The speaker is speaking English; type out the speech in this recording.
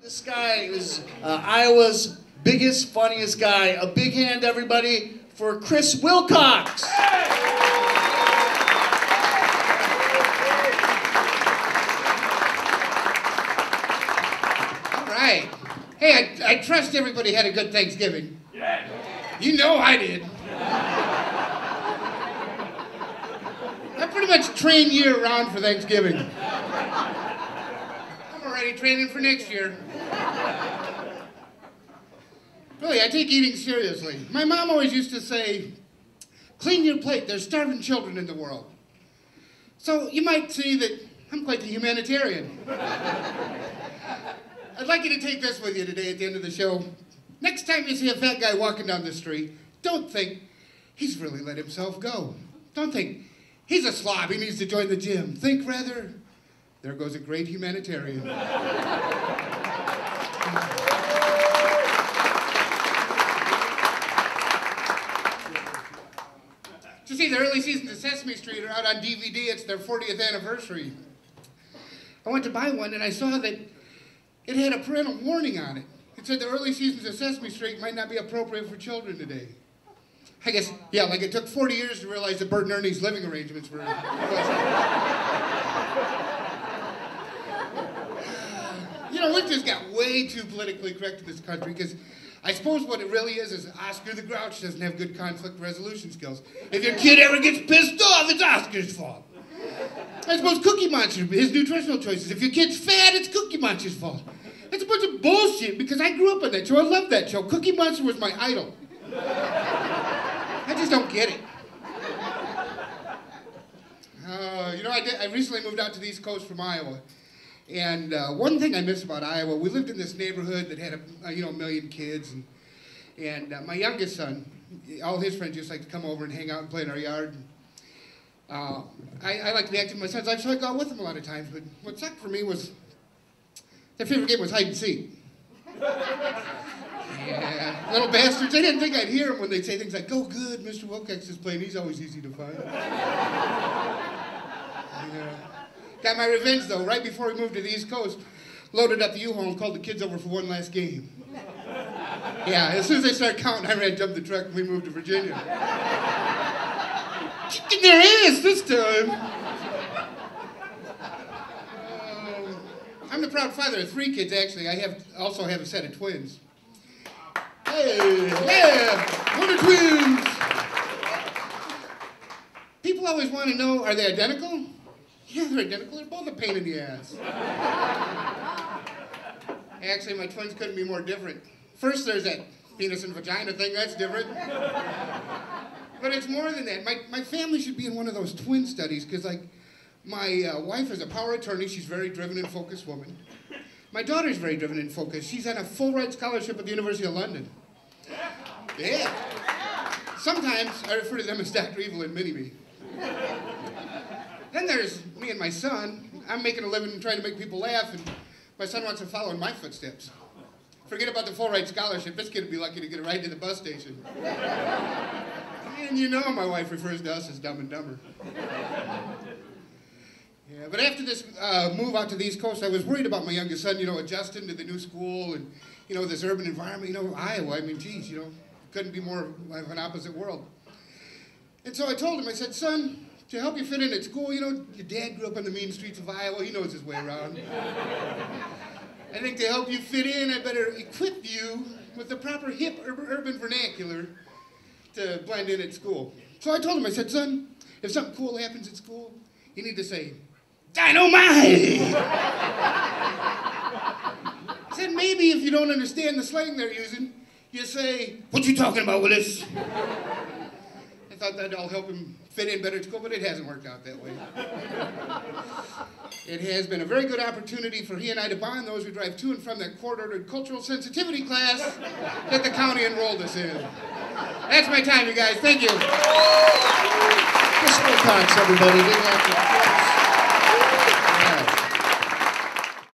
This guy is Iowa's biggest, funniest guy. A big hand, everybody, for Chris Wilcox. All right. Hey, I trust everybody had a good Thanksgiving. Yeah. You know I did. I pretty much train year-round for Thanksgiving. I'm already training for next year. Really, I take eating seriously. My mom always used to say, clean your plate, there's starving children in the world. So you might see that I'm quite the humanitarian. I'd like you to take this with you today at the end of the show. Next time you see a fat guy walking down the street, don't think, he's really let himself go. Don't think, he's a slob, he needs to join the gym. Think rather, there goes a great humanitarian. You see, the early seasons of Sesame Street are out on DVD. It's their 40th anniversary. I went to buy one and I saw that it had a parental warning on it. It said the early seasons of Sesame Street might not be appropriate for children today. I guess, yeah, like it took 40 years to realize that Bert and Ernie's living arrangements were... You know, we've just got way too politically correct in this country, because I suppose what it really is Oscar the Grouch doesn't have good conflict resolution skills. If your kid ever gets pissed off, it's Oscar's fault. I suppose Cookie Monster, his nutritional choices. If your kid's fat, it's Cookie Monster's fault. That's a bunch of bullshit, because I grew up on that show. I loved that show. Cookie Monster was my idol. I just don't get it. You know, I recently moved out to the East Coast from Iowa. And one thing I miss about Iowa, we lived in this neighborhood that had a million kids. And my youngest son, all his friends just like to come over and hang out and play in our yard. I like to be active in my son's life, so I go out with him a lot of times. But what sucked for me was, their favorite game was hide and seek. Yeah, little bastards. They didn't think I'd hear them when they'd say things like, "Go good, Mr. Wilcox is playing, he's always easy to find." Got my revenge, though, right before we moved to the East Coast. Loaded up the U-Haul and called the kids over for one last game. Yeah, as soon as they started counting, I ran, jumped the truck, and we moved to Virginia. Kicking their ass this time. I'm the proud father of 3 kids, actually. I also have a set of twins. Hey, yeah, wonder twins. People always want to know, are they identical? Yeah, they're identical. They're both a pain in the ass. Actually, my twins couldn't be more different. First, there's that penis and vagina thing. That's different. But it's more than that. My family should be in one of those twin studies, because, like, my wife is a power attorney. She's a very driven and focused woman. My daughter's very driven and focused. She's on a full-ride scholarship at the University of London. Yeah. Sometimes I refer to them as Dr. Evil and Mini-Me. Then there's me and my son. I'm making a living trying to make people laugh, and my son wants to follow in my footsteps. Forget about the full-ride scholarship. This kid would be lucky to get a ride to the bus station. And you know my wife refers to us as Dumb and Dumber. Yeah, but after this move out to the East Coast, I was worried about my youngest son, adjusting to the new school and, this urban environment. Iowa, I mean, geez, couldn't be more of an opposite world. And so I told him, I said, son, to help you fit in at school, your dad grew up on the mean streets of Iowa. He knows his way around. I think to help you fit in, I better equip you with the proper hip urban vernacular to blend in at school. So I told him, I said, son, if something cool happens at school, you need to say, "Dynamite!" I said, maybe if you don't understand the slang they're using, you say, "What you talking about, Willis?" I thought that'd all help him fit in better at school, but it hasn't worked out that way. It has been a very good opportunity for he and I to bond those who drive to and from that court-ordered cultural sensitivity class that the county enrolled us in. That's my time, you guys. Thank you. Chris Wilcox, everybody. Big round of applause.